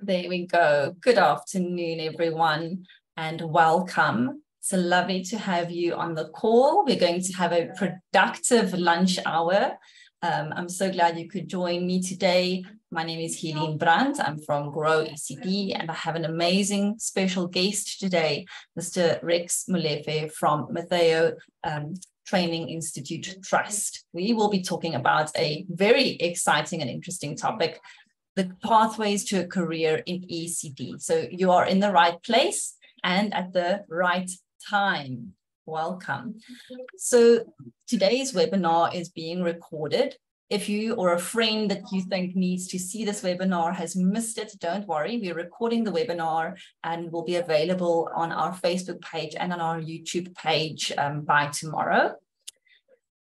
There we go. Good afternoon, everyone, and welcome. It's lovely to have you on the call. We're going to have a productive lunch hour. I'm so glad you could join me today. My name is Helene Brandt. I'm from Grow ECD, and I have an amazing special guest today, Mr. Rex Molefe from Matteo Training Institute Trust. We will be talking about a very exciting and interesting topic, the pathways to a career in ECD. So you are in the right place and at the right time. Welcome. So today's webinar is being recorded. If you or a friend that you think needs to see this webinar has missed it, don't worry. We're recording the webinar and will be available on our Facebook page and on our YouTube page by tomorrow.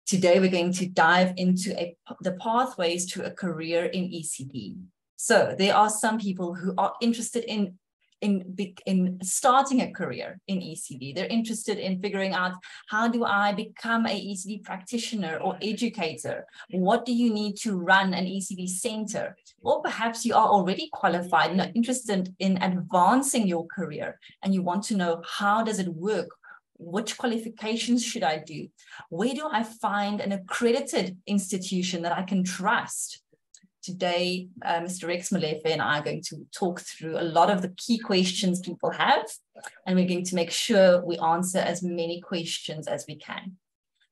Today, we're going to dive into the pathways to a career in ECD. So there are some people who are interested in starting a career in ECD. They're interested in figuring out, how do I become a ECD practitioner or educator? What do you need to run an ECD center? Or perhaps you are already qualified and are interested in advancing your career and you want to know, how does it work? Which qualifications should I do? Where do I find an accredited institution that I can trust? Today, Mr. Rex Molefe and I are going to talk through a lot of the key questions people have, and we're going to make sure we answer as many questions as we can.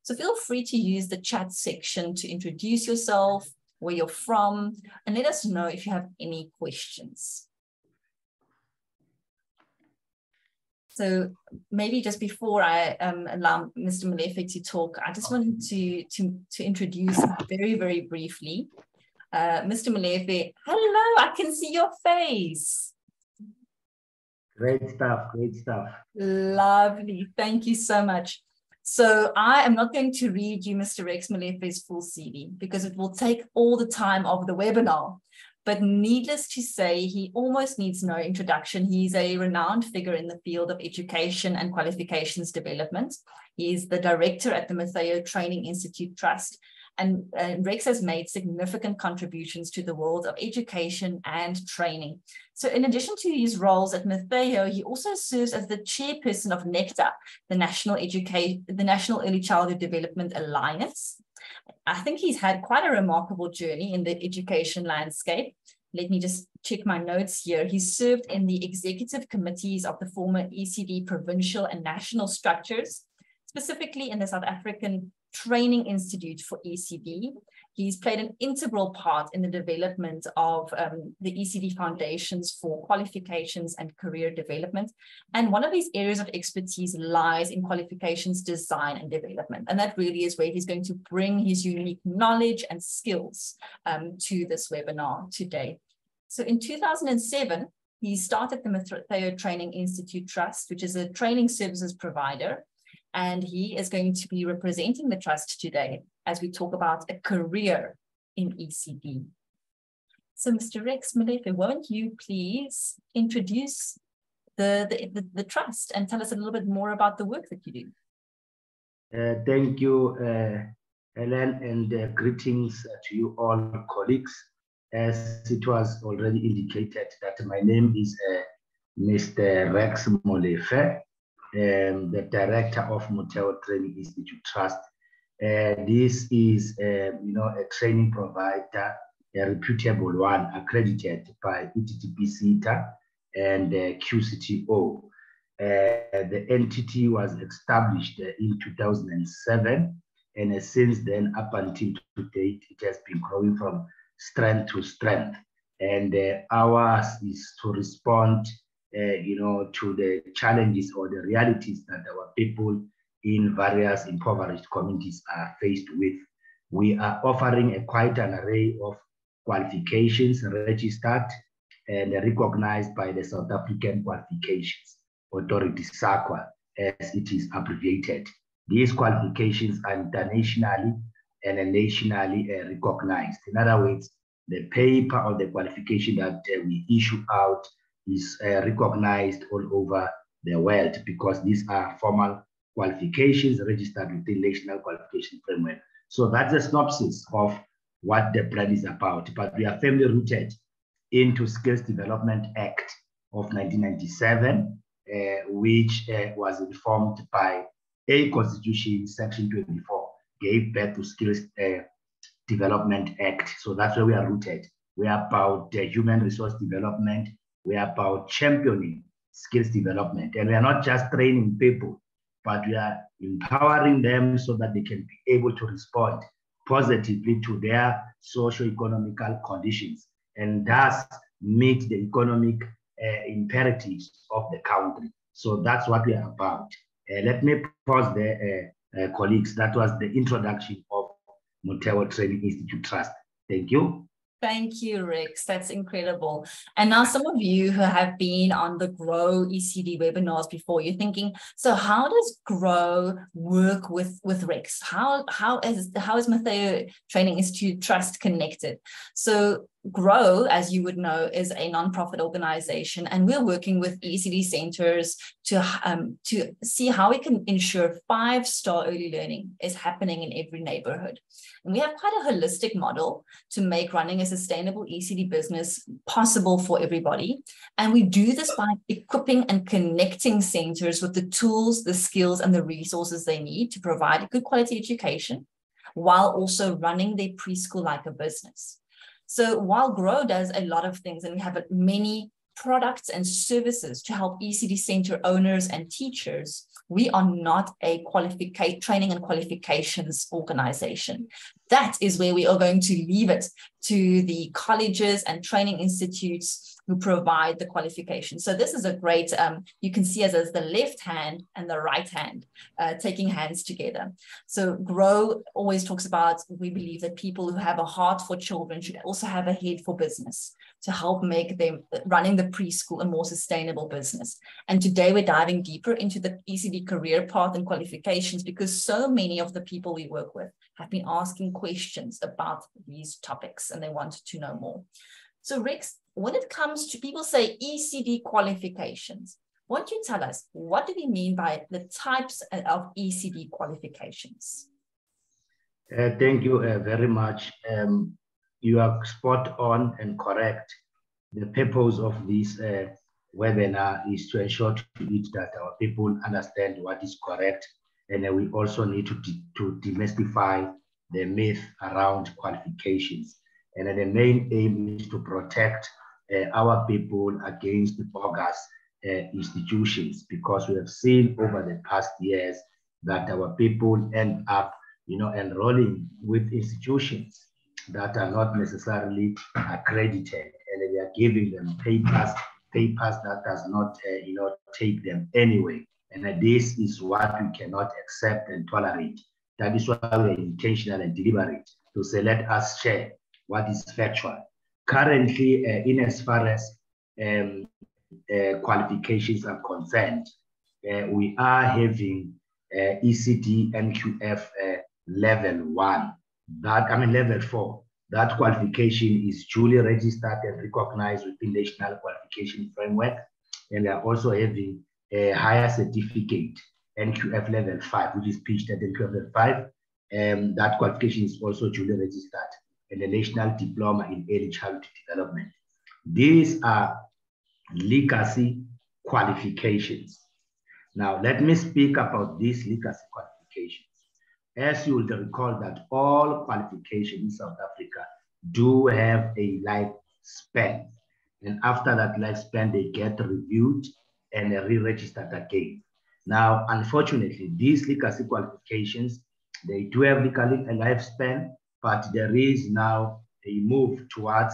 So feel free to use the chat section to introduce yourself, where you're from, and let us know if you have any questions. So maybe just before I allow Mr. Molefe to talk, I just wanted to introduce very, very briefly. Mr. Molefe, hello, I can see your face. Great stuff, great stuff. Lovely, thank you so much. So I am not going to read you Mr. Rex Molefe's full CV because it will take all the time of the webinar. But needless to say, he almost needs no introduction. He's a renowned figure in the field of education and qualifications development. He is the director at the Matteo Training Institute Trust. And Rex has made significant contributions to the world of education and training. So in addition to his roles at Matteo, he also serves as the chairperson of NECTA, the National Early Childhood Development Alliance. I think he's had quite a remarkable journey in the education landscape. Let me just check my notes here. He served in the executive committees of the former ECD provincial and national structures, specifically in the South African Training Institute for ECD. He's played an integral part in the development of the ECD foundations for qualifications and career development. And one of his areas of expertise lies in qualifications design and development. And that really is where he's going to bring his unique knowledge and skills to this webinar today. So in 2007, he started the Matteo Training Institute Trust, which is a training services provider. And he is going to be representing the trust today as we talk about a career in ECD. So Mr. Rex Molefe, won't you please introduce the trust and tell us a little bit more about the work that you do? Thank you, Helen, and greetings to you all colleagues. As it was already indicated that my name is Mr. Rex Molefe, the director of Matteo Training Institute Trust. This is, a training provider, a reputable one, accredited by ETTP-SETA and QCTO. The entity was established in 2007, and since then, up until to date, it has been growing from strength to strength. And ours is to respond to the challenges or the realities that our people in various impoverished communities are faced with. We are offering quite an array of qualifications registered and recognized by the South African Qualifications Authority, SAQA, as it is abbreviated. These qualifications are internationally and nationally recognized. In other words, the paper or the qualification that we issue out is recognized all over the world, because these are formal qualifications registered with the National Qualification Framework. So that's a synopsis of what the brand is about. But we are firmly rooted into Skills Development Act of 1997, which was informed by a Constitution, Section 24, gave birth to Skills Development Act. So that's where we are rooted. We are about human resource development. We are about championing skills development. And we are not just training people, but we are empowering them so that they can be able to respond positively to their socio-economical conditions and thus meet the economic imperatives of the country. So that's what we are about. Let me pause there, colleagues. That was the introduction of Montero Training Institute Trust. Thank you. Thank you, Rex. That's incredible. And now some of you who have been on the GROW ECD webinars before, you're thinking, so how does GROW work with Rex? How is Montero Training Institute Trust connected? So GROW, as you would know, is a nonprofit organization, and we're working with ECD centers to see how we can ensure 5-star early learning is happening in every neighborhood. And we have quite a holistic model to make running a sustainable ECD business possible for everybody. And we do this by equipping and connecting centers with the tools, the skills, and the resources they need to provide a good quality education while also running their preschool like a business. So while GROW does a lot of things, and we have many products and services to help ECD center owners and teachers, we are not a training and qualifications organization. That is where we are going to leave it to the colleges and training institutes who provide the qualification. So this is a great, you can see us as the left hand and the right hand, taking hands together. So GROW always talks about, we believe that people who have a heart for children should also have a head for business to help make them running the preschool a more sustainable business. And today we're diving deeper into the ECD career path and qualifications, because so many of the people we work with have been asking questions about these topics and they want to know more. So Rex, when it comes to people say ECD qualifications, why don't you tell us, what do we mean by the types of ECD qualifications? Thank you very much. You are spot on and correct. The purpose of this webinar is to ensure that our people understand what is correct, and we also need to demystify the myth around qualifications. And the main aim is to protect our people against the bogus institutions, because we have seen over the past years that our people end up, enrolling with institutions that are not necessarily accredited, and we are giving them papers that does not, take them anywhere. And this is what we cannot accept and tolerate. That is why we are intentional and deliberate to say, let us share what is factual. Currently, in as far as qualifications are concerned, we are having ECD NQF level 1. Level 4. That qualification is duly registered and recognized with the National Qualification Framework. And we are also having a higher certificate, NQF level 5, which is pitched at NQF level 5. That qualification is also duly registered, and the National Diploma in Early Childhood Development. These are legacy qualifications. Now, let me speak about these legacy qualifications. As you will recall that all qualifications in South Africa do have a lifespan. And after that lifespan, they get reviewed and re-registered again. Now, unfortunately, these legacy qualifications, they do have a lifespan, but there is now a move towards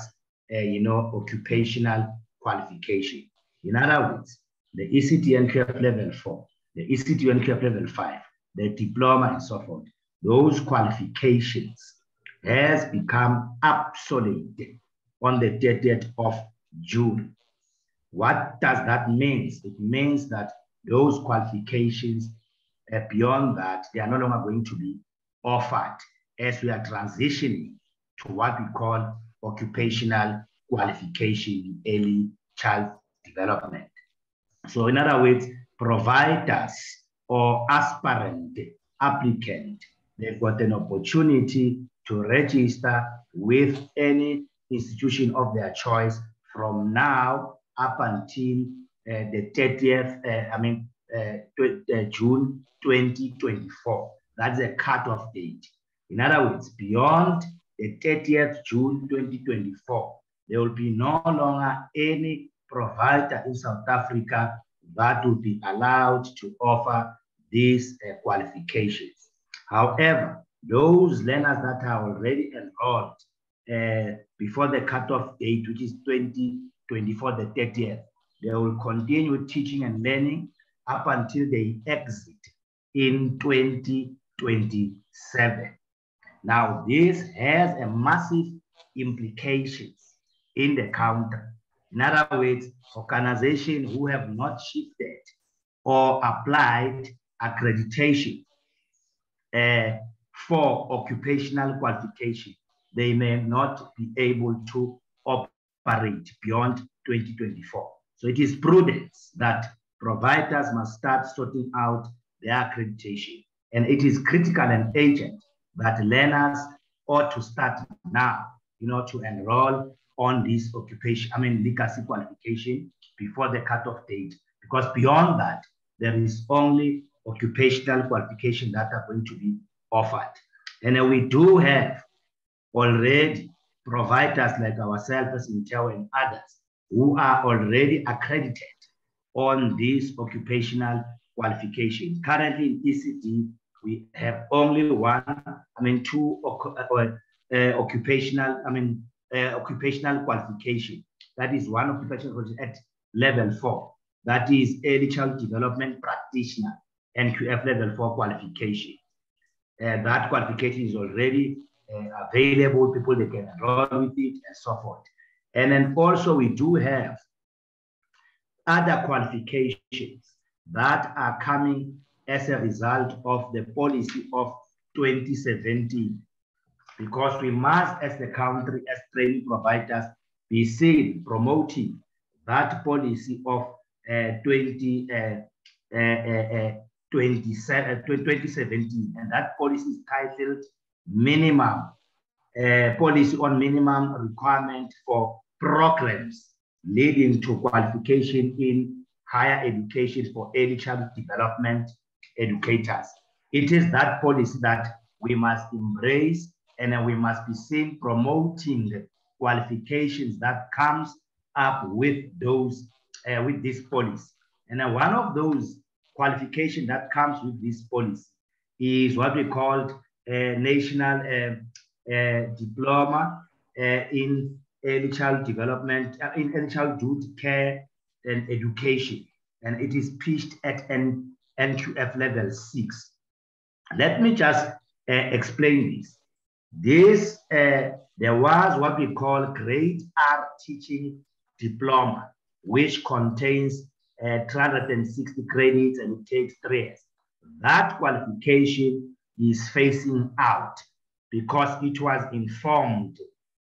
occupational qualification. In other words, the ECD NQF level 4, the ECD NQF level 5, the diploma and so forth, those qualifications has become obsolete on the 30th of June. What does that mean? It means that those qualifications, beyond that, they are no longer going to be offered, as we are transitioning to what we call occupational qualification in early child development. So in other words, providers or aspirant applicant, they've got an opportunity to register with any institution of their choice from now up until the 30th, June 2024. That's a cutoff date. In other words, beyond the 30th June 2024, there will be no longer any provider in South Africa that will be allowed to offer these qualifications. However, those learners that are already enrolled before the cutoff date, which is 2024, the 30th, they will continue teaching and learning up until they exit in 2027. Now, this has a massive implications in the country. In other words, organizations who have not shifted or applied accreditation for occupational qualification, they may not be able to operate beyond 2024. So it is prudence that providers must start sorting out their accreditation. And it is critical and urgent that learners ought to start now, to enroll on this legacy qualification before the cutoff date, because beyond that, there is only occupational qualification that are going to be offered. And we do have already providers like ourselves as Intel and others who are already accredited on this occupational qualification. Currently in ECD, we have only two occupational qualification. That is one occupational qualification at level 4. That is early child development practitioner, NQF level 4 qualification. That qualification is already available. People, they can enroll with it and so forth. And then also we do have other qualifications that are coming as a result of the policy of 2017, because we must, as the country, as training providers, be seen promoting that policy of 2017, and that policy is titled minimum policy on minimum requirement for programs leading to qualification in higher education for early child development educators. It is that policy that we must embrace, and we must be seen promoting the qualifications that comes up with those with this policy. And one of those qualifications that comes with this policy is what we call a national diploma in early child development, in early childhood care and education, and it is pitched at an NQF level 6. Let me just explain this. There was what we call grade R teaching diploma, which contains 360 credits and it takes 3 years. That qualification is phasing out because it was informed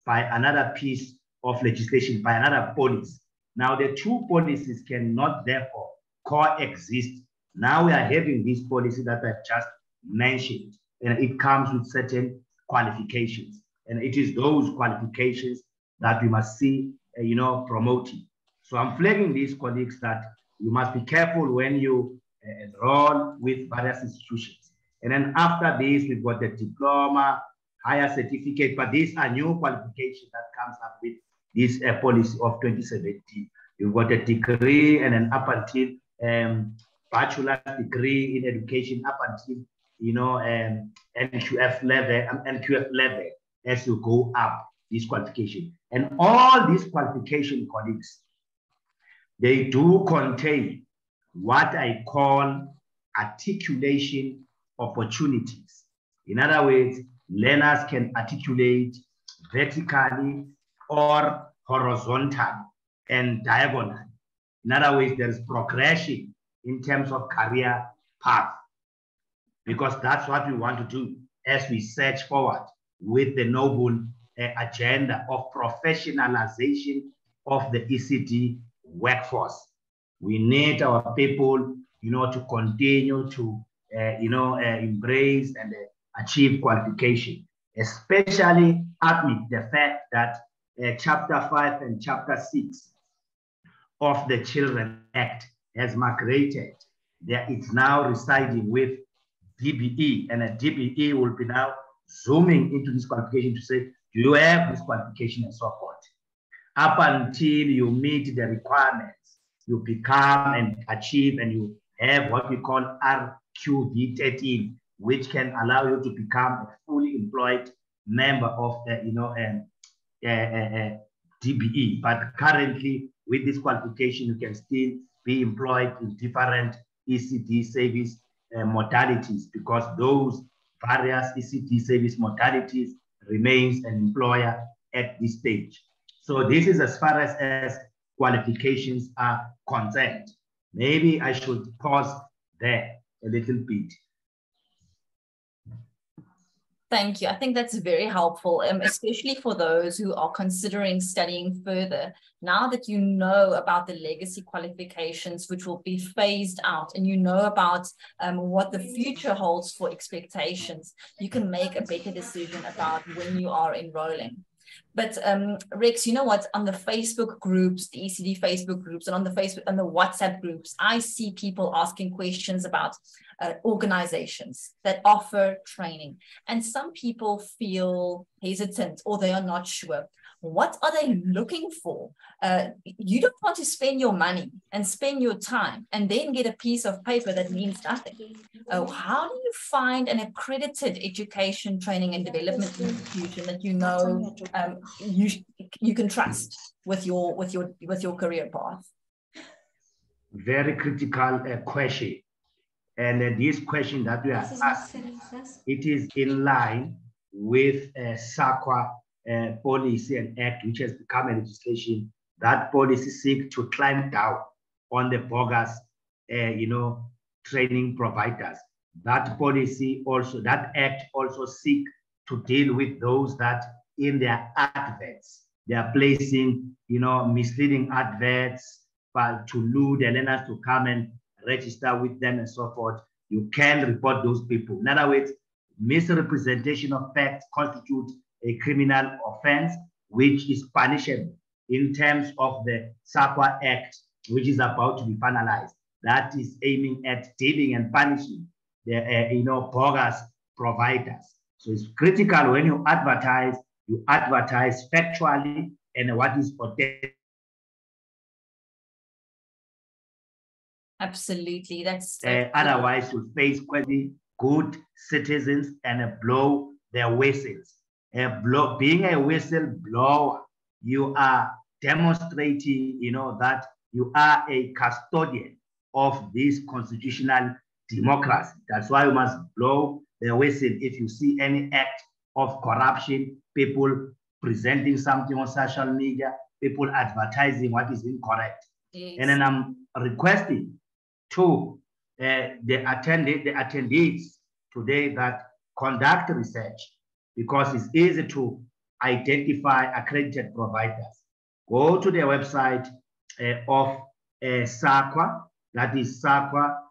by another piece of legislation, by another policy. Now the two policies cannot therefore coexist. Now we are having this policy that I've just mentioned, and it comes with certain qualifications. And it is those qualifications that we must see, promoting. So I'm flagging these colleagues that you must be careful when you enroll with various institutions. And then after this, we've got the diploma, higher certificate, but these are new qualifications that comes up with this policy of 2017. You've got a degree, and then up until bachelor's degree in education, up until NQF level as you go up this qualification. And all these qualification, colleagues, they do contain what I call articulation opportunities. In other words, learners can articulate vertically or horizontally and diagonally. In other words, there is progression in terms of career path, because that's what we want to do as we search forward with the noble agenda of professionalization of the ECD workforce. We need our people, to continue to, embrace and achieve qualification, especially amid the fact that Chapter 5 and Chapter 6 of the Children Act has migrated. It's now residing with DBE, and a DBE will be now zooming into this qualification to say, do you have this qualification and so forth? Up until you meet the requirements, you become and achieve, and you have what we call RQV13, which can allow you to become a fully employed member of DBE. But currently, with this qualification, you can still be employed in different ECD service modalities, because those various ECD service modalities remains an employer at this stage. So this is as far as qualifications are concerned. Maybe I should pause there a little bit. Thank you. I think that's very helpful, especially for those who are considering studying further. Now that you know about the legacy qualifications, which will be phased out, and you know about what the future holds for expectations, you can make a better decision about when you are enrolling. But Rex, you know what? On the Facebook groups, the ECD Facebook groups, and on the WhatsApp groups, I see people asking questions about organizations that offer training. And some people feel hesitant, or they are not sure. What are they looking for? You don't want to spend your money and spend your time and then get a piece of paper that means nothing. How do you find an accredited education, training, and development institution that you can trust with your career path? Very critical question. And this question that we are asking, it is in line with SAQA policy and act, which has become a legislation. That policy seeks to climb down on the bogus, training providers. That policy also, that act also seeks to deal with those that in their adverts, they are placing, misleading adverts to lure the learners to come and register with them and so forth. You can report those people. In other words, misrepresentation of facts constitutes a criminal offense, which is punishable in terms of the SAQA Act, which is about to be finalized. That is aiming at dealing and punishing the bogus providers. So it's critical when you advertise factually and what is authentic. Absolutely, that's otherwise you face quite good citizens and blow their whistles. Being a whistleblower, you are demonstrating, that you are a custodian of this constitutional democracy. That's why you must blow the whistle if you see any act of corruption, people presenting something on social media, people advertising what is incorrect. Yes. And then I'm requesting to the attendees today that conduct research, because it's easy to identify accredited providers. Go to the website of SAQA, that is saqua.org.za.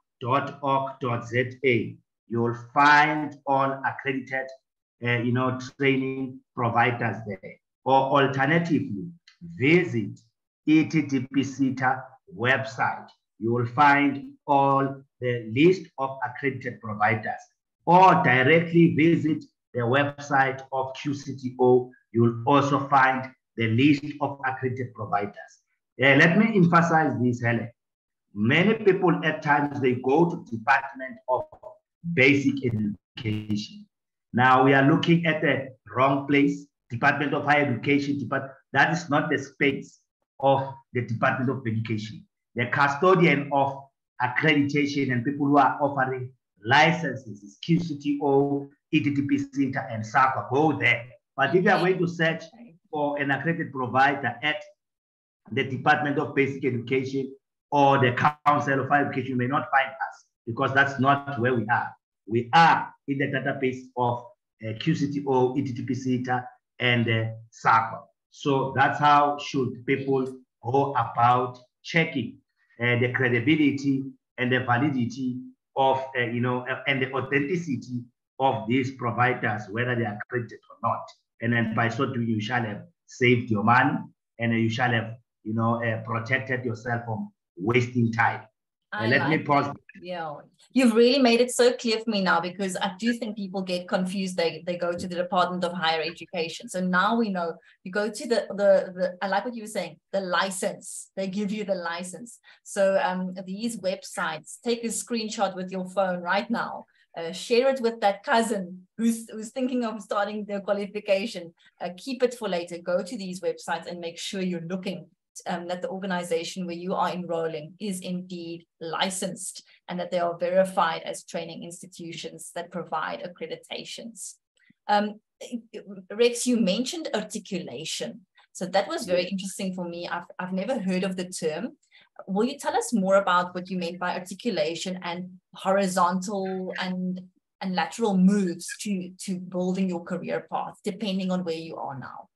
You'll find all accredited training providers there. Or alternatively, visit ETDPCTA website. You will find all the list of accredited providers, or directly visit the website of QCTO. You will also find the list of accredited providers. Let me emphasize this, Helen. Many people at times, they go to Department of Basic Education. Now we are looking at the wrong place, Department of Higher Education. That is not the space of the Department of Education. The custodian of accreditation and people who are offering licenses is QCTO, ETDPC, and SAQA. Go there. But if you are going to search for an accredited provider at the Department of Basic Education or the Council of Higher Education, you may not find us, because that's not where we are. We are in the database of QCTO, ETDPC, and SAQA. So that's how should people go about checking the credibility and the validity of, and the authenticity of these providers, whether they are accredited or not. And then by so doing, you shall have saved your money, and you shall have, protected yourself from wasting time. Let me pause. Yeah, you've really made it so clear for me now, because I do think people get confused. They go to the Department of Higher Education. So now we know, you go to the I like what you were saying, the license. They give you the license. So these websites, take a screenshot with your phone right now. Share it with that cousin who's thinking of starting their qualification. Keep it for later. Go to these websites and make sure you're looking that the organization where you are enrolling is indeed licensed, and that they are verified as training institutions that provide accreditations. Rex, you mentioned articulation. So that was very interesting for me. I've never heard of the term. Will you tell us more about what you meant by articulation and horizontal and lateral moves to building your career path, depending on where you are now?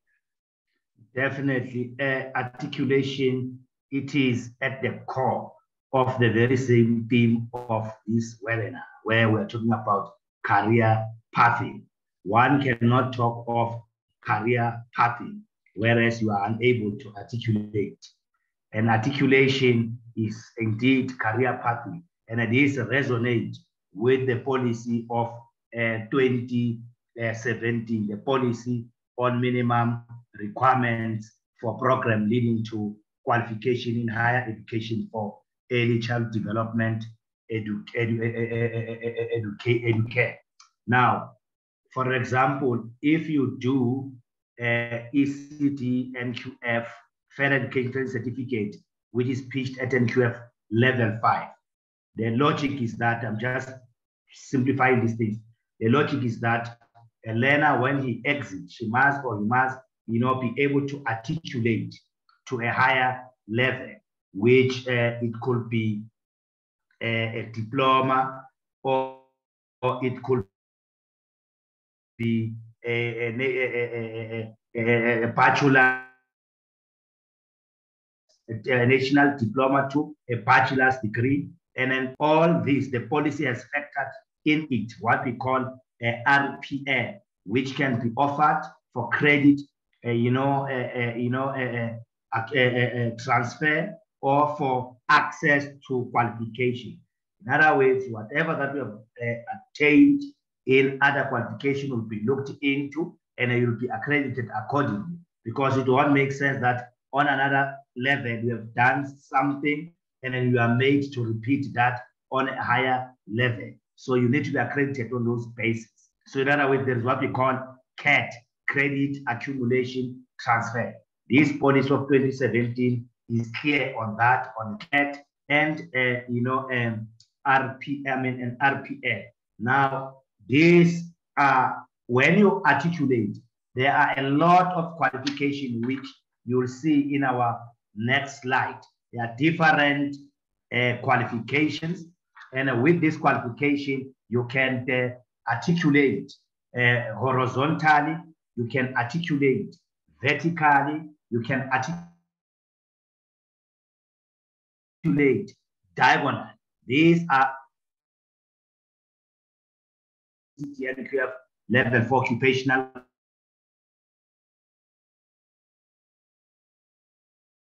Definitely. Articulation, it is at the core of the very same theme of this webinar, where we're talking about career pathing. One cannot talk of career pathing whereas you are unable to articulate. And articulation is indeed career pathing, and it is resonate with the policy of 2017, the policy on minimum requirements for program leading to qualification in higher education for early child development educare. Now, for example, if you do ECD NQF Fair Education Certificate, which is pitched at NQF level 5, the logic is that, I'm just simplifying these things, the logic is that a learner, when he exits, he must be able to articulate to a higher level, which it could be a diploma, or it could be a bachelor, a national diploma to a bachelor's degree. And then all this, the policy has factored in it what we call a RPA, which can be offered for credit, transfer, or for access to qualification. In other words, whatever that we have attained in other qualification will be looked into, and it will be accredited accordingly, because it won't make sense that on another level you have done something and then you are made to repeat that on a higher level. So you need to be accredited on those bases. So in other words, there is what we call CAT, Credit Accumulation Transfer. This policy of 2017 is clear on that, on CAT and RPA. Now, these are, when you articulate, there are a lot of qualification which you'll see in our next slide. There are different qualifications, and with this qualification, you can articulate horizontally, you can articulate vertically, you can articulate diagonally. These are NQF level for occupational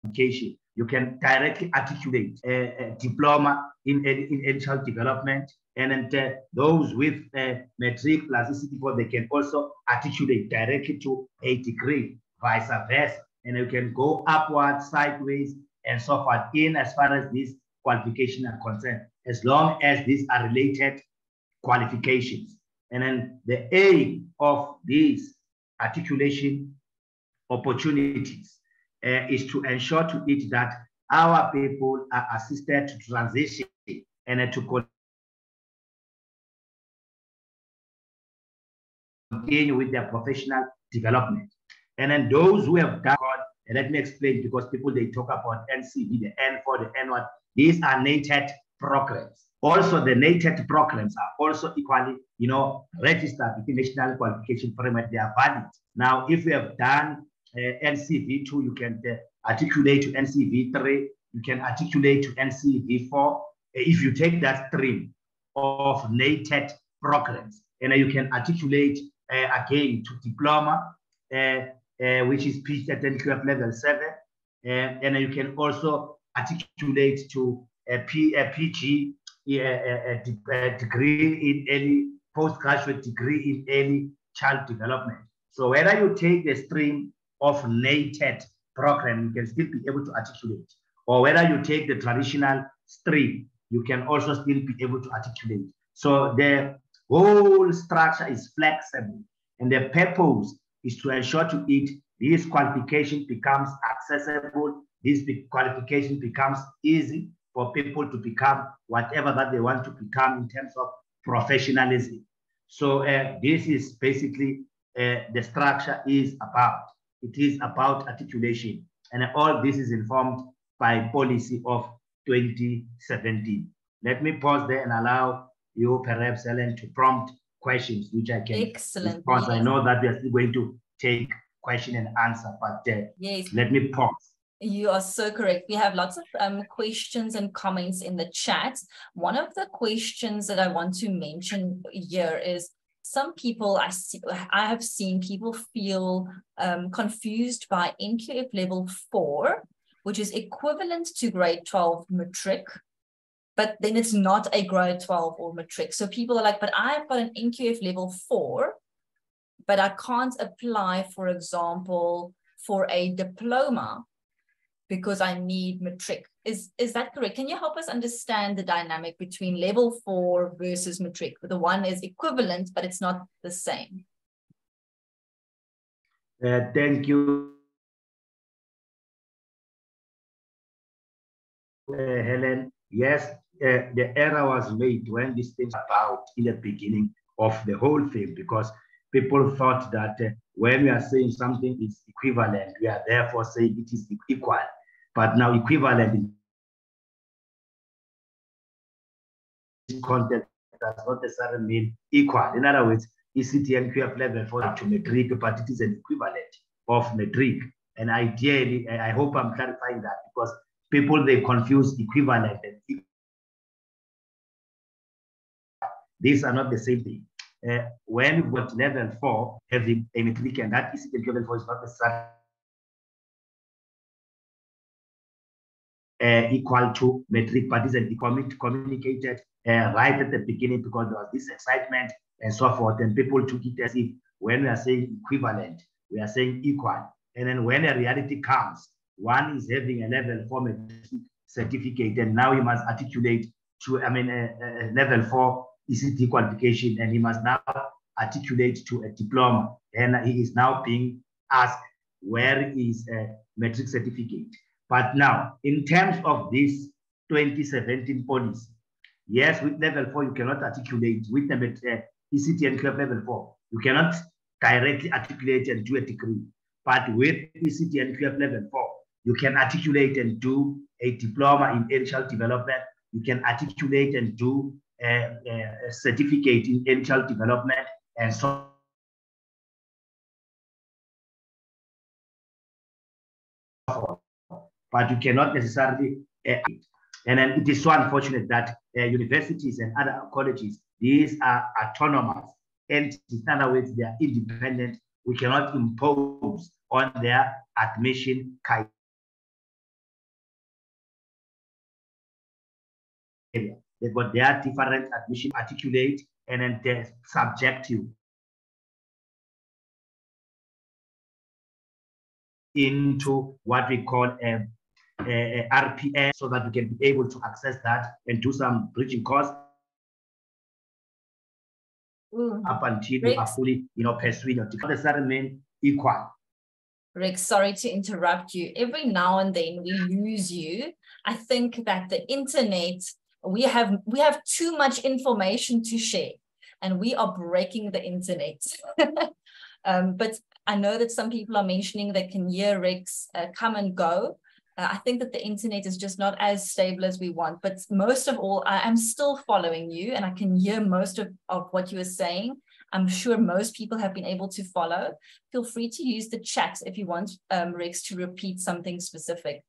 education. You can directly articulate a diploma in early child development, and then those with matric plus ECD, they can also articulate directly to a degree, vice versa. And you can go upward, sideways, and so forth in as far as these qualifications are concerned, as long as these are related qualifications. And then the aim of these articulation opportunities is to ensure to it that our people are assisted to transition and to continue with their professional development. And then those who have done, and let me explain, because people, they talk about NCV, the N4, the N1, these are NATED programs. Also, the NATED programs are also equally, registered with the National Qualification Framework. They are valid. Now, if we have done NCV2, you can articulate to NCV3, you can articulate to NCV4, if you take that stream of NATET programs, and you can articulate again to diploma, which is PG at NQF level 7, and you can also articulate to a PG, a degree in early postgraduate degree in early child development. So whether you take the stream of NATET program, you can still be able to articulate, or whether you take the traditional stream, you can also still be able to articulate. So the whole structure is flexible, and the purpose is to ensure to it this qualification becomes accessible, this qualification becomes easy for people to become whatever that they want to become in terms of professionalism. So this is basically the structure is about. It is about articulation, and all this is informed by policy of 2017. Let me pause there and allow you, perhaps, Helen, to prompt questions which I can Excellent. respond. Yes. I know that we are still going to take question and answer, but yes, let me pause. You are so correct. We have lots of questions and comments in the chat. One of the questions that I want to mention here is some people I have seen people feel confused by NQF level 4, which is equivalent to grade 12 matric, but then it's not a grade 12 or matric. So people are like, but I've got an NQF level 4, but I can't apply, for example, for a diploma because I need matric. Is that correct? Can you help us understand the dynamic between level 4 versus matric? The one is equivalent, but it's not the same. Thank you, Helen. Yes, the error was made when this thing about in the beginning of the whole thing, because people thought that when we are saying something is equivalent, we are therefore saying it is equal. But now equivalent in this context does not necessarily mean equal. In other words, ECD and QF level 4 to matric, but it is an equivalent of matric. And ideally, I hope I'm clarifying that, because people, they confuse equivalent and equal. These are not the same thing. When you've got level 4 having a matric, and that ECD and QF level 4 is not necessarily equal to matric, but is communicated right at the beginning, because there was this excitement and so forth, and people took it as if when we are saying equivalent, we are saying equal. And then when a reality comes, one is having a level 4 matric certificate, and now he must articulate to, a level 4 ECD qualification, and he must now articulate to a diploma, and he is now being asked, where is a matric certificate? But now, in terms of this 2017 policy, yes, with level 4, you cannot articulate with the ECD and QF level 4. You cannot directly articulate and do a degree. But with ECD and QF level 4, you can articulate and do a diploma in early child development. You can articulate and do a certificate in early child development, and so forth. But you cannot necessarily, and then it is so unfortunate that universities and other colleges, these are autonomous entities. In other words, they are independent. We cannot impose on their admission criteria. They've got their different admission articulate, and then they're subjective into what we call a RPS, so that we can be able to access that and do some bridging course up until you are fully, pursuing your degree. Does that remain equal? Rick, sorry to interrupt you. Every now and then we lose you. I think that the internet, we have too much information to share, and we are breaking the internet. But I know that some people are mentioning they can hear Rick's come and go. I think that the internet is just not as stable as we want, but most of all, I am still following you, and I can hear most of what you are saying. I'm sure most people have been able to follow. Feel free to use the chat if you want Rex to repeat something specific.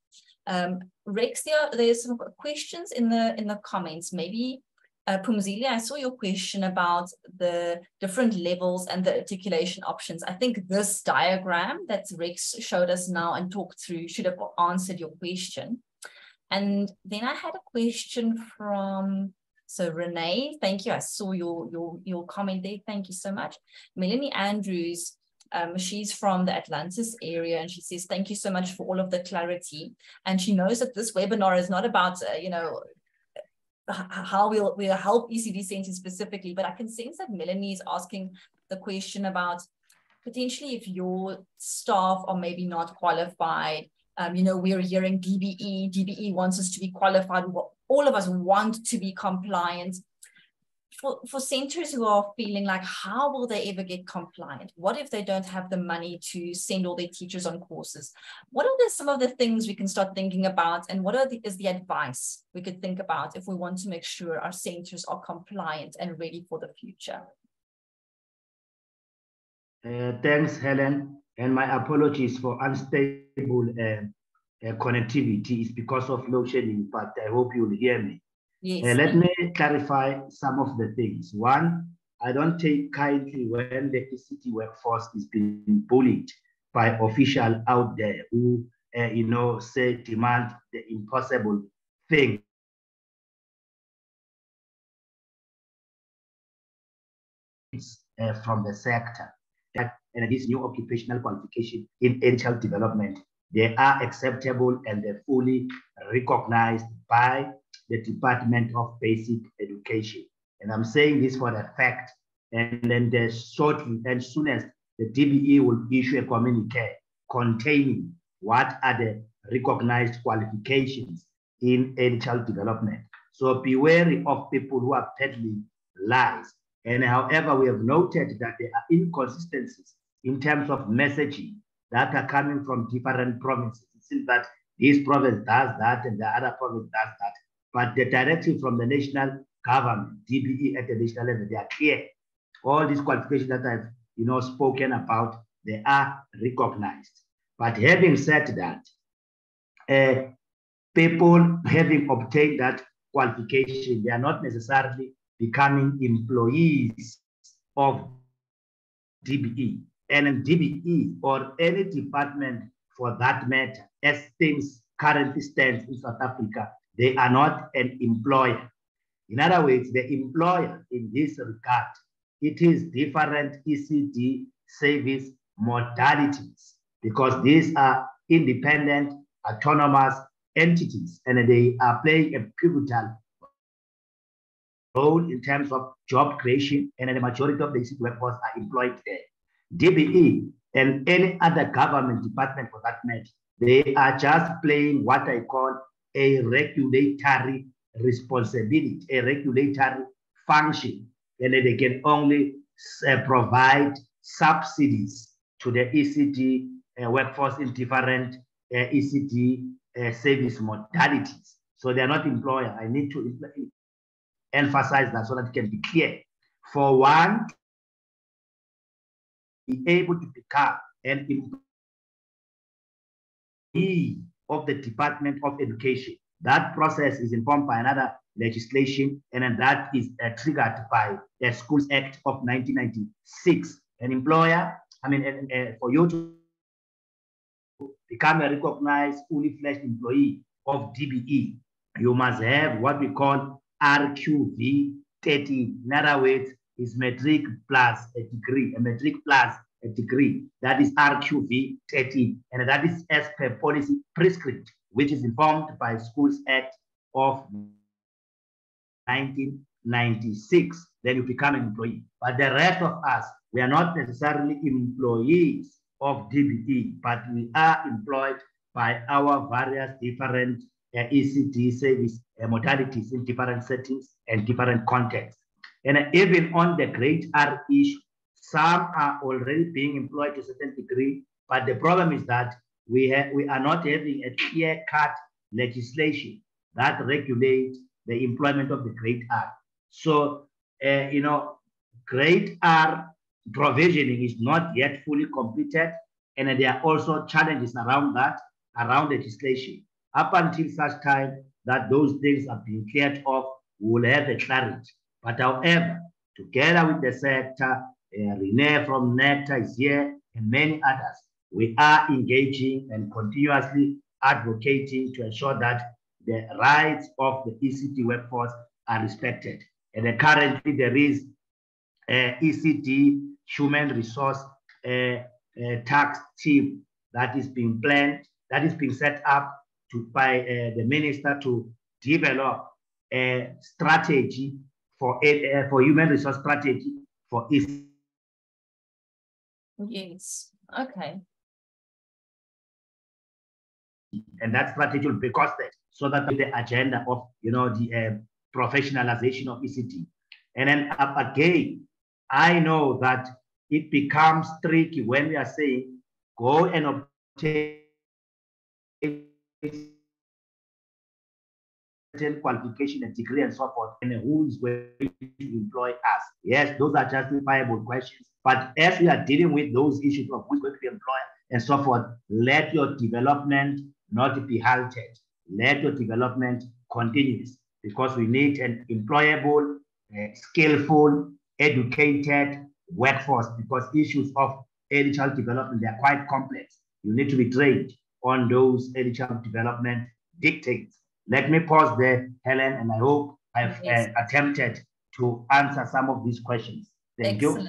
Rex, there's some questions in the comments. Maybe Pumzile, I saw your question about the different levels and the articulation options. I think this diagram that Rex showed us now and talked through should have answered your question. And then I had a question from, so Renee, thank you. I saw your comment there. Thank you so much. Melanie Andrews, she's from the Atlantis area, and she says, thank you so much for all of the clarity. And she knows that this webinar is not about, you know, how we'll help ECD centers specifically, but I can sense that Melanie is asking the question about potentially if your staff are maybe not qualified. You know, we're hearing DBE wants us to be qualified. All of us want to be compliant. For centers who are feeling like, how will they ever get compliant? What if they don't have the money to send all their teachers on courses? What are some of the things we can start thinking about? And what is the advice we could think about if we want to make sure our centers are compliant and ready for the future? Thanks, Helen. And my apologies for unstable connectivity. It's because of load shedding, but I hope you'll hear me. Yes. Let me clarify some of the things. One, I don't take kindly when the ECD workforce is being bullied by officials out there who, you know, say demand the impossible thing. From the sector. And this new occupational qualification in early child development, they are acceptable and they're fully recognized by the Department of Basic Education. And I'm saying this for the fact, and then shortly, and soon as the DBE will issue a communique containing what are the recognized qualifications in early child development. So be wary of people who are peddling lies. And however, we have noted that there are inconsistencies in terms of messaging that are coming from different provinces. It seems that this province does that and the other province does that. But the directive from the national government, DBE at the national level, they are clear. All these qualifications that I've, you know, spoken about, they are recognized. But having said that, people having obtained that qualification, they are not necessarily becoming employees of DBE. And DBE or any department for that matter, as things currently stand in South Africa, they are not an employer. In other words, the employer in this regard, it is different ECD service modalities because these are independent, autonomous entities, and they are playing a pivotal role in terms of job creation, and the majority of the ECD workforce are employed there. DBE and any other government department for that matter, they are just playing what I call a regulatory responsibility, a regulatory function, and they can only provide subsidies to the ECD workforce in different ECD service modalities. So they are not employer. I need to emphasize that so that it can be clear. For one, be able to become an employee of the Department of Education. That process is informed by another legislation, and then that is triggered by the Schools Act of 1996. An employer, for you to become a recognized, fully fledged employee of DBE, you must have what we call RQV 30. In other words, is matric plus a degree, a matric plus a degree. That is RQV 30, and that is as per policy prescript, which is informed by Schools Act of 1996. Then you become an employee. But the rest of us, we are not necessarily employees of DBE, but we are employed by our various different ECD service modalities in different settings and different contexts. And even on the grade R issue, some are already being employed to a certain degree, but the problem is that we are not having a clear-cut legislation that regulates the employment of the grade R. So, you know, grade R provisioning is not yet fully completed, and there are also challenges around that, around legislation. Up until such time that those things are being cleared off, we will have a clarity. But however, together with the sector, Renee from NECTA is here and many others, we are engaging and continuously advocating to ensure that the rights of the ECD workforce are respected. And currently there is ECD human resource tax team that is being planned, that is being set up by the minister to develop a strategy for human resource strategy for ECD. Yes. Okay. And that strategy will be costed so that the agenda of the professionalization of ECD. And then again, I know that it becomes tricky when we are saying go and obtain qualification and degree and so forth, and who is going to employ us? Yes, those are justifiable questions. But as we are dealing with those issues of who's going to be employed and so forth, let your development not be halted. Let your development continue, because we need an employable, skillful, educated workforce, because issues of early child development, they are quite complex. You need to be trained on those early child development dictates. Let me pause there, Helen, and I hope I've attempted to answer some of these questions. Thank you.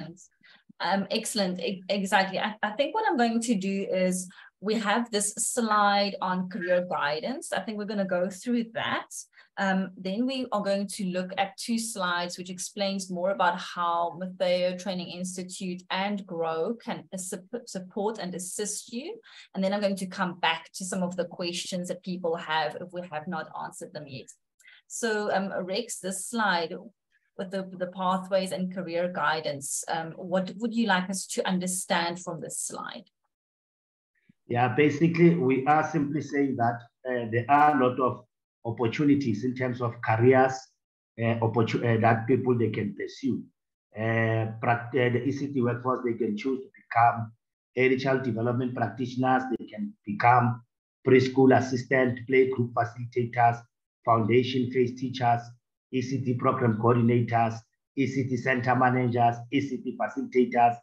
Excellent. Exactly. I think what I'm going to do is we have this slide on career guidance. I think we're going to go through that. Then we are going to look at 2 slides, which explains more about how Matteo Training Institute and GROW can support and assist you. And then I'm going to come back to some of the questions that people have if we have not answered them yet. So Rex, this slide with the pathways and career guidance, what would you like us to understand from this slide? Yeah, basically, we are simply saying that there are a lot of opportunities in terms of careers that people they can pursue. The ECD workforce, they can choose to become early child development practitioners, they can become preschool assistant, play group facilitators, foundation phase teachers, ECD program coordinators, ECD center managers, ECD facilitators.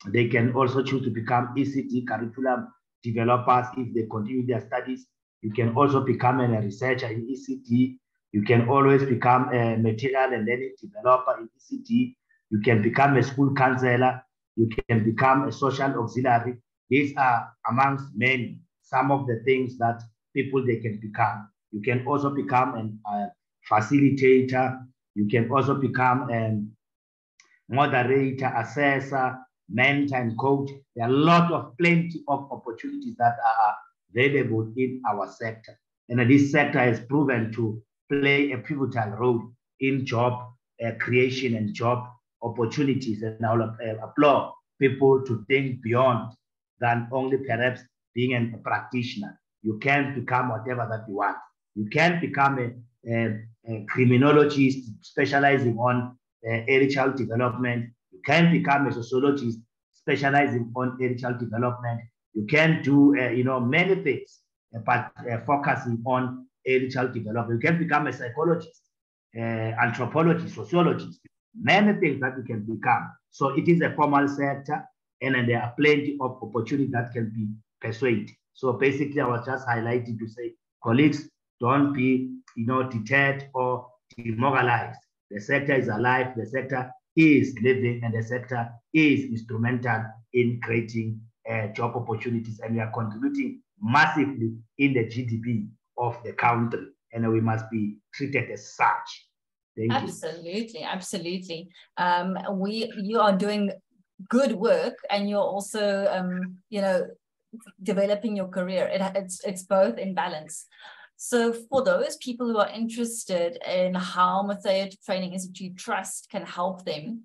They can also choose to become ECD curriculum developers if they continue their studies. You can also become a researcher in ECD. You can always become a material and learning developer in ECD. You can become a school counselor. You can become a social auxiliary. These are amongst many, some of the things that people they can become. You can also become a facilitator. You can also become a moderator, assessor, mentor, and coach. There are a lot of plenty of opportunities that are available in our sector. And this sector has proven to play a pivotal role in job creation and job opportunities. And I will applaud people to think beyond than only perhaps being a practitioner. You can become whatever that you want. You can become a criminologist specializing on early child development. You can become a sociologist specializing on early child development. You can do many things, but focusing on early child development. You can become a psychologist, anthropologist, sociologist, many things that you can become. So it is a formal sector, and then there are plenty of opportunities that can be pursued. So basically, I was just highlighting to say, colleagues, don't be deterred or demoralized. The sector is alive, the sector is living, and the sector is instrumental in creating job opportunities, and we are contributing massively in the GDP of the country, and we must be treated as such. Thank you. Absolutely. You are doing good work, and you're also, developing your career. It's both in balance. So for those people who are interested in how Matteo Training Institute Trust can help them,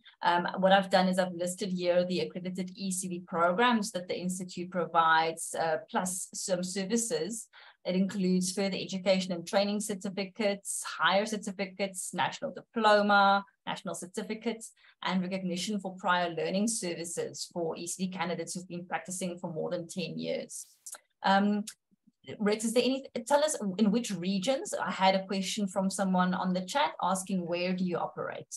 what I've done is I've listed here the accredited ECD programs that the Institute provides, plus some services. It includes further education and training certificates, higher certificates, national diploma, national certificates, and recognition for prior learning services for ECD candidates who've been practicing for more than 10 years. Rex, is there any, tell us in which regions? I had a question from someone on the chat asking, where do you operate?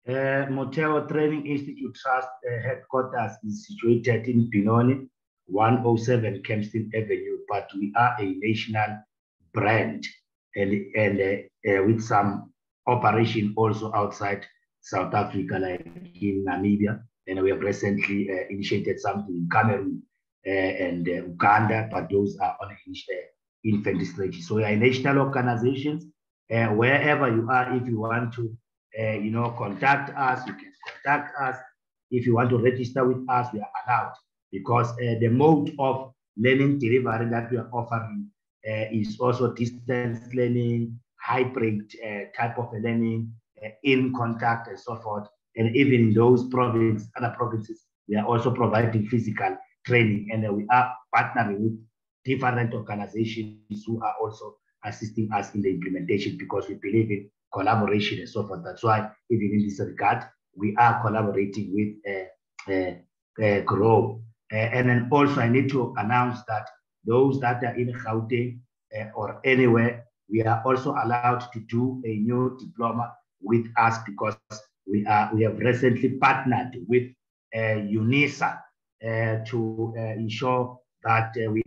Moteo Training Institute Trust headquarters is situated in Benoni, 107 Kempston Avenue, but we are a national brand and with some operation also outside South Africa, like in Namibia. And we have recently initiated something in Cameroon and Uganda, but those are on infant stage. So we are national organizations. Wherever you are, if you want to contact us, you can contact us. If you want to register with us, we are allowed, because the mode of learning delivery that we are offering is also distance learning, hybrid type of learning, in contact and so forth. And even in those other provinces, we are also providing physical training, and we are partnering with different organizations who are also assisting us in the implementation, because we believe in collaboration and so forth. That's why even in this regard, we are collaborating with Grow. And then also I need to announce that those that are in Gauteng or anywhere, we are also allowed to do a new diploma with us, because we have recently partnered with UNISA to ensure that we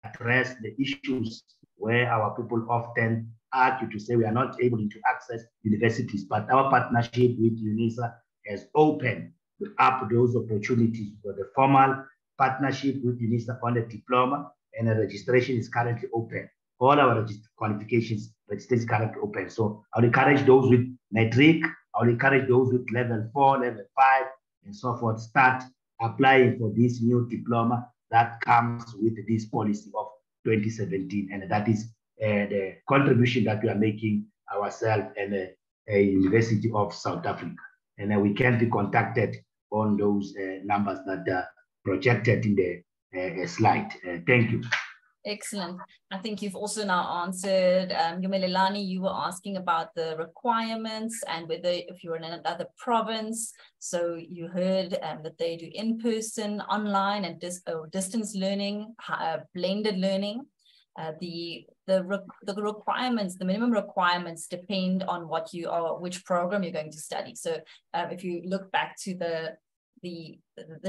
address the issues where our people often argue to say we are not able to access universities, but our partnership with UNISA has opened up those opportunities for the formal partnership with UNISA on the diploma, and the registration is currently open. All our qualifications registration is currently open. So I would encourage those with matric, I would encourage those with level 4, level 5, and so forth, start applying for this new diploma that comes with this policy of 2017, and that is the contribution that we are making ourselves and a University of South Africa. And we can be contacted on those numbers that are projected in the slide. Thank you. Excellent. I think you've also now answered, Yumelelani, you were asking about the requirements and whether if you're in another province. So you heard that they do in-person, online, and distance learning, blended learning. The requirements, the minimum requirements depend on what you are, which program you're going to study. So if you look back to the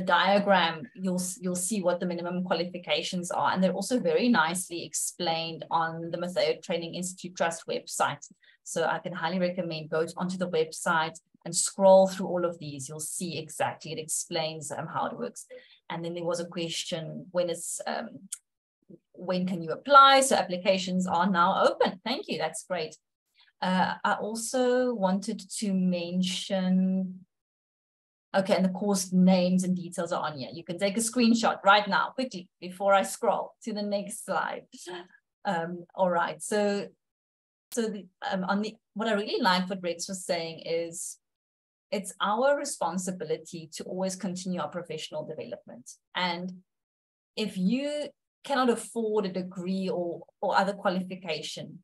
diagram, you'll see what the minimum qualifications are, and they're also very nicely explained on the Mateo Training Institute Trust website. So I can highly recommend go onto the website and scroll through all of these. You'll see exactly, it explains how it works. And then there was a question, when can you apply? So applications are now open. Thank you, that's great. I also wanted to mention, okay, and the course names and details are on here. You can take a screenshot right now, quickly, before I scroll to the next slide. All right, so what I really like what Rex was saying is, it's our responsibility to always continue our professional development. And if you cannot afford a degree or other qualification,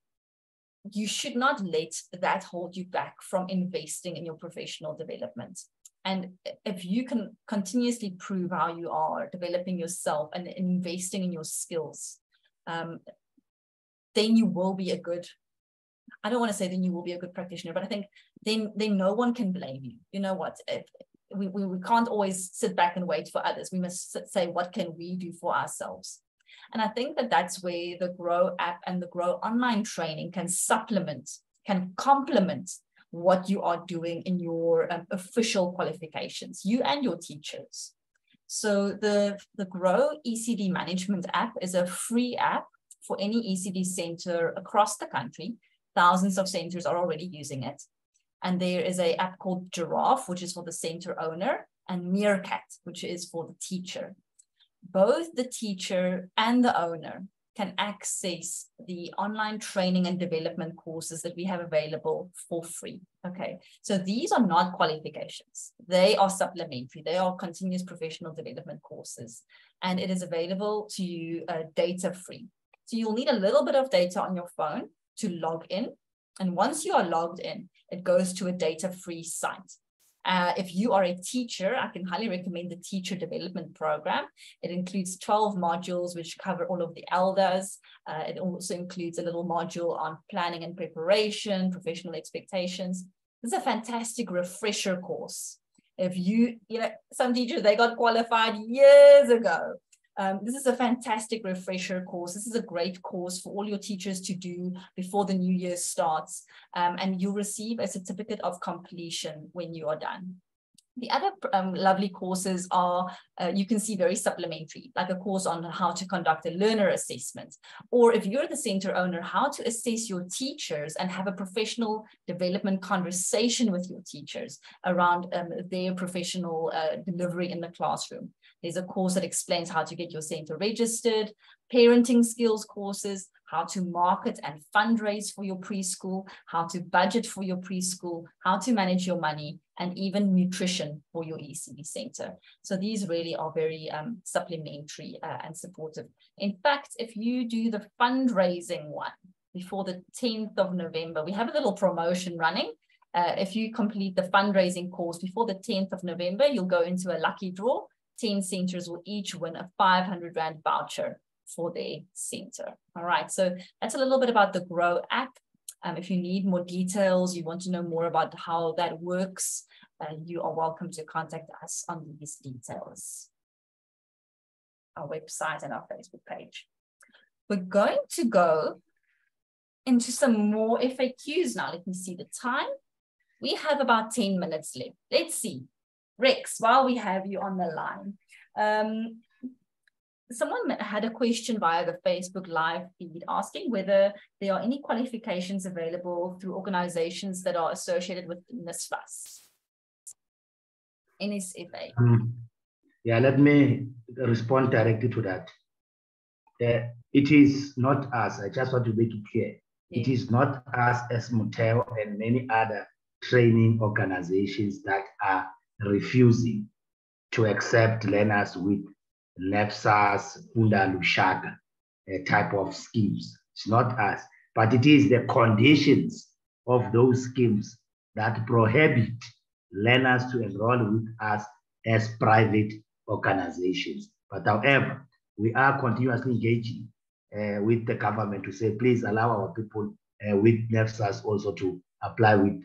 you should not let that hold you back from investing in your professional development. And if you can continuously prove how you are developing yourself and investing in your skills, then you will be a good, I don't want to say then you will be a good practitioner, but I think then no one can blame you. You know what? We can't always sit back and wait for others. We must say, what can we do for ourselves? And I think that that's where the Grow app and the Grow online training can supplement, can complement what you are doing in your official qualifications, you and your teachers. So the Grow ECD management app is a free app for any ECD center across the country. Thousands of centers are already using it. And there is an app called Giraffe, which is for the center owner, and Meerkat, which is for the teacher. Both the teacher and the owner can access the online training and development courses that we have available for free. Okay, so these are not qualifications. They are supplementary. They are continuous professional development courses, and it is available to you data free. So you'll need a little bit of data on your phone to log in. And once you are logged in, it goes to a data free site. If you are a teacher, I can highly recommend the Teacher Development Program. It includes 12 modules which cover all of the elders. It also includes a little module on planning and preparation, professional expectations. This is a fantastic refresher course. If some teachers, they got qualified years ago. This is a fantastic refresher course. This is a great course for all your teachers to do before the new year starts. And you'll receive a certificate of completion when you are done. The other lovely courses are, you can see very supplementary, like a course on how to conduct a learner assessment. Or if you're the center owner, how to assess your teachers and have a professional development conversation with your teachers around their professional delivery in the classroom. There's a course that explains how to get your center registered, parenting skills courses, how to market and fundraise for your preschool, how to budget for your preschool, how to manage your money, and even nutrition for your ECD center. So these really are very supplementary and supportive. In fact, if you do the fundraising one before the 10th of November, we have a little promotion running. If you complete the fundraising course before the 10th of November, you'll go into a lucky draw. 10 centers will each win a 500 Rand voucher for their center. All right, so that's a little bit about the Grow app. If you need more details, you want to know more about how that works, you are welcome to contact us on these details, our website and our Facebook page. We're going to go into some more FAQs now. Let me see the time. We have about 10 minutes left. Let's see. Rex, while we have you on the line, someone had a question via the Facebook live feed asking whether there are any qualifications available through organizations that are associated with NSFAS. NSFA. Yeah, let me respond directly to that. It is not us. I just want to make it clear. Yeah. It is not us as Motheo and many other training organizations that are refusing to accept learners with NSFAS, Funda Lushaka type of schemes. It's not us, but it is the conditions of those schemes that prohibit learners to enroll with us as private organizations. But however, we are continuously engaging with the government to say, please allow our people with NSFAS also to apply with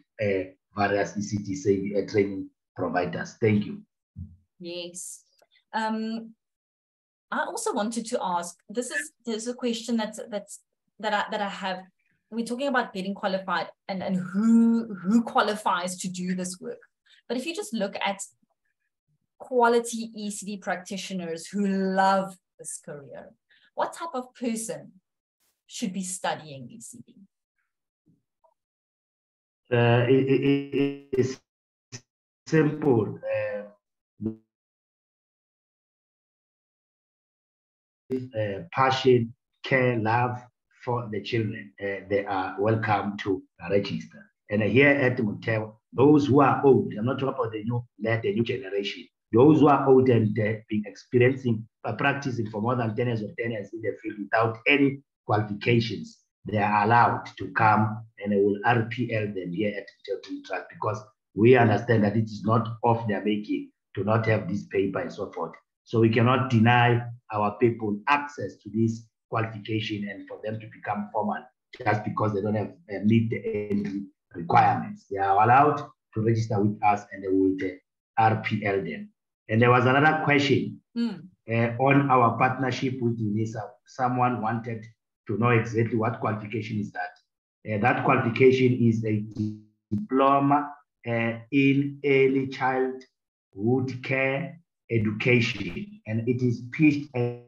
various ECD training providers. Thank you. Yes. I also wanted to ask, there's a question that I have. We're talking about getting qualified and who qualifies to do this work. But if you just look at quality ECD practitioners who love this career, what type of person should be studying ECD? It's simple. Passion, care, love for the children, they are welcome to register. And here at Motheo, those who are old, I'm not talking about the new generation, those who are old and been experiencing, practicing for more than 10 years or 10 years in the field without any qualifications, they are allowed to come and they will RPL them here at Motheo Trust, because we understand that it is not of their making to not have this paper and so forth. So we cannot deny our people access to this qualification and for them to become formal just because they don't have meet the entry requirements. They are allowed to register with us and they will RPL them. And there was another question on our partnership with UNISA. Someone wanted to know exactly what qualification is that. That qualification is a diploma in early childhood care education, and it is pitched to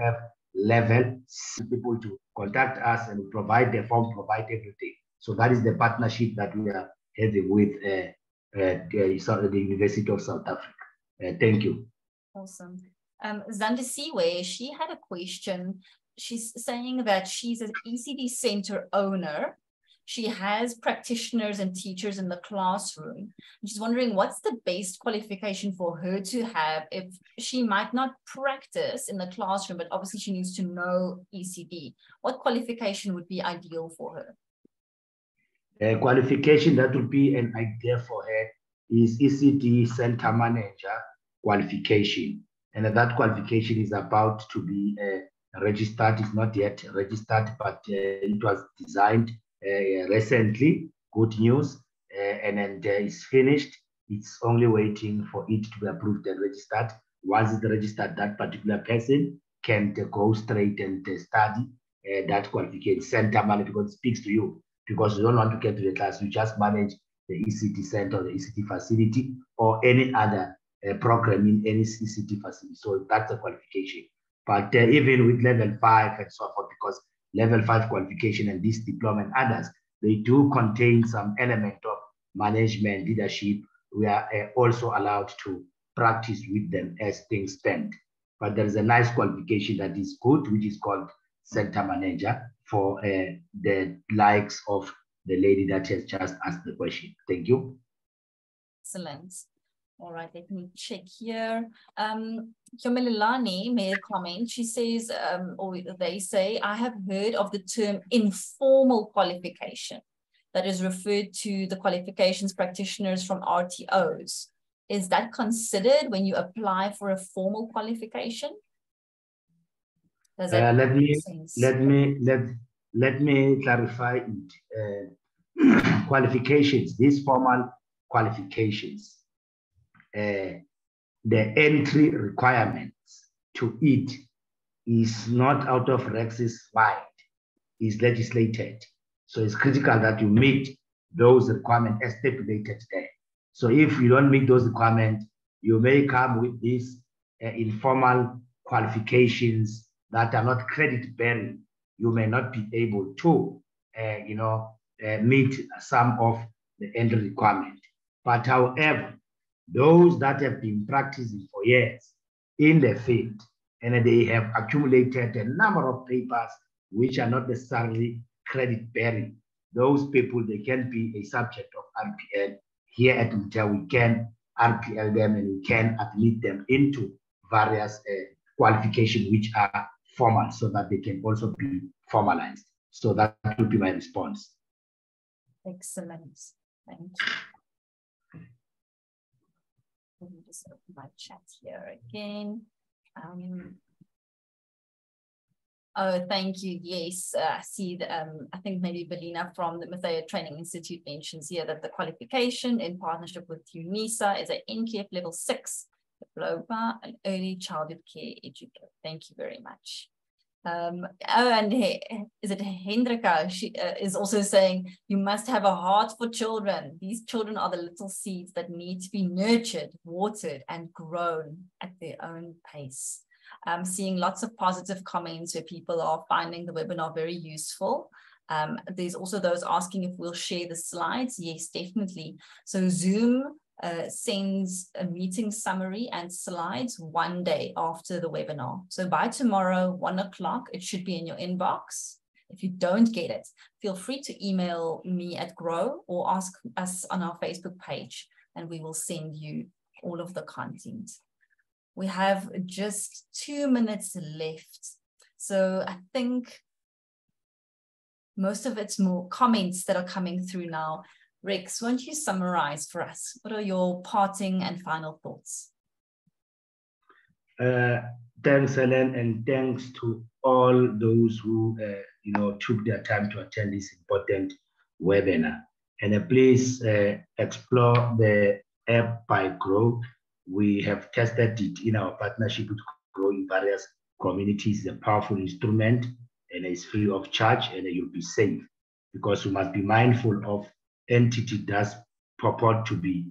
have level people to contact us and provide the form, provide everything. So that is the partnership that we are having with the University of South Africa. Thank you. Awesome. Zandisiwe, she had a question. She's saying that she's an ECD center owner. She has practitioners and teachers in the classroom. She's wondering what's the best qualification for her to have if she might not practice in the classroom, but obviously she needs to know ECD. What qualification would be ideal for her? Qualification that will be an idea for her is ECD Center Manager qualification. And that qualification is about to be registered. It's not yet registered, but it was designed recently. Good news. And then it's finished. It's only waiting for it to be approved and registered. Once it's registered, that particular person can go straight and study that qualification. Center manager, because it speaks to you, because you don't want to get to the class. You just manage the ECT center, the ECT facility, or any other program in any ECT facility. So that's a qualification. But even with level 5 and so forth, because level 5 qualification and this diploma and others, they do contain some element of management, leadership. We are also allowed to practice with them as things stand. But there is a nice qualification that is good, which is called center manager, for the likes of the lady that has just asked the question. Thank you. Excellent. All right, let me check here. Yomelilani made a comment. She says, or they say, I have heard of the term informal qualification that is referred to the qualifications practitioners from RTOs. Is that considered when you apply for a formal qualification? Does that make sense? Let me clarify it. Qualifications, these formal qualifications, the entry requirements to it is not out of Rex's mind, is legislated. So it's critical that you meet those requirements as stipulated there. So if you don't meet those requirements, you may come with these informal qualifications that are not credit bearing. You may not be able to, meet some of the entry requirement. But however, those that have been practicing for years in the field and they have accumulated a number of papers which are not necessarily credit bearing, those people, they can be a subject of RPL. Here at Intel, we can RPL them and we can admit them into various qualifications which are formal, so that they can also be formalized. So that would be my response. Excellent. Thank you. Let me just open my chat here again. Oh, thank you. Yes, I see. I think maybe Belina from the Mathea Training Institute mentions here that the qualification in partnership with UNISA is an NQF level 6 diploma and early childhood care educator. Thank you very much. And is it Hendrika? She is also saying you must have a heart for children. These children are the little seeds that need to be nurtured, watered, and grown at their own pace. I'm seeing lots of positive comments where people are finding the webinar very useful. There's also those asking if we'll share the slides. Yes, definitely. So Zoom sends a meeting summary and slides one day after the webinar. So by tomorrow, 1 o'clock, it should be in your inbox. If you don't get it, feel free to email me at Grow or ask us on our Facebook page, and we will send you all of the content. We have just 2 minutes left. So I think most of it's more comments that are coming through now. Rex, won't you summarize for us? What are your parting and final thoughts? Thanks, Helen, and thanks to all those who took their time to attend this important webinar. And please explore the app by Grow. We have tested it in our partnership with Grow in various communities. It's a powerful instrument and it's free of charge, and you'll be safe, because you must be mindful of entity does purport to be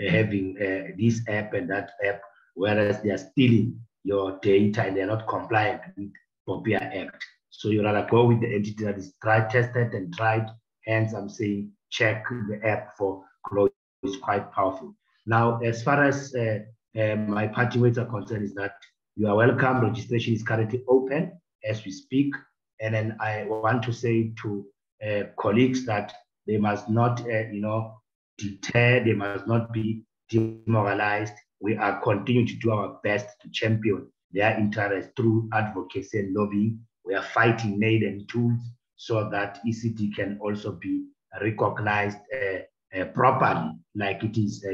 having this app and that app, whereas they are stealing your data and they're not compliant with POPIA Act. So you rather go with the entity that is tested and tried. Hence, I'm saying check the app for Grow. It's quite powerful. Now, as far as my parting words are concerned, is that you are welcome. Registration is currently open as we speak. And then I want to say to colleagues that they must not, deter, they must not be demoralized. We are continuing to do our best to champion their interests through advocacy and lobbying. We are fighting need and tools so that ECD can also be recognized properly, like it is,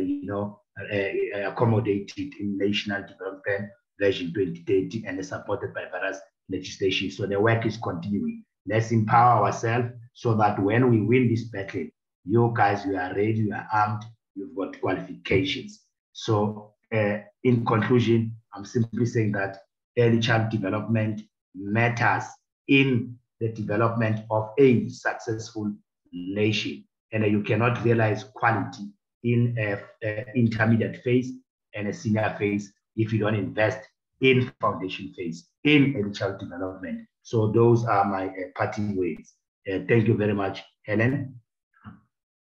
accommodated in National Development Version 2030 and supported by various legislation. So the work is continuing. Let's empower ourselves so that when we win this battle, you guys, you are ready, you are armed, you've got qualifications. So in conclusion, I'm simply saying that early child development matters in the development of a successful nation. And you cannot realize quality in an intermediate phase and a senior phase if you don't invest in foundation phase, in early child development. So those are my parting words. Thank you very much, Helen.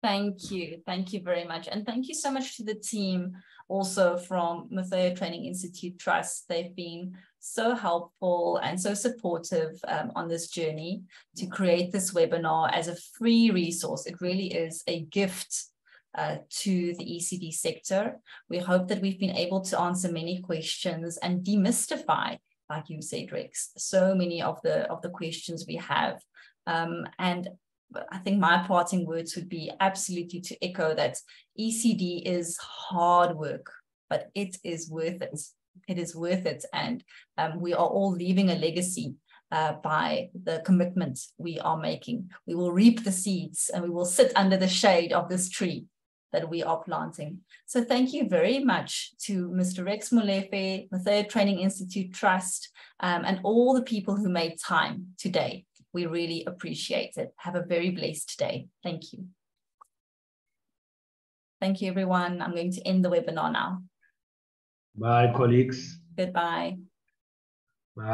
Thank you. Thank you very much. And thank you so much to the team also from Matheo Training Institute Trust. They've been so helpful and so supportive on this journey to create this webinar as a free resource. It really is a gift to the ECD sector. We hope that we've been able to answer many questions and demystify, like you said, Rex, so many of the questions we have. And I think my parting words would be absolutely to echo that ECD is hard work, but it is worth it. It is worth it. And we are all leaving a legacy by the commitment we are making. We will reap the seeds and we will sit under the shade of this tree that we are planting. So thank you very much to Mr. Rex Molefe, Matheo Training Institute Trust, and all the people who made time today. We really appreciate it. Have a very blessed day. Thank you. Thank you, everyone. I'm going to end the webinar now. Bye, colleagues. Goodbye.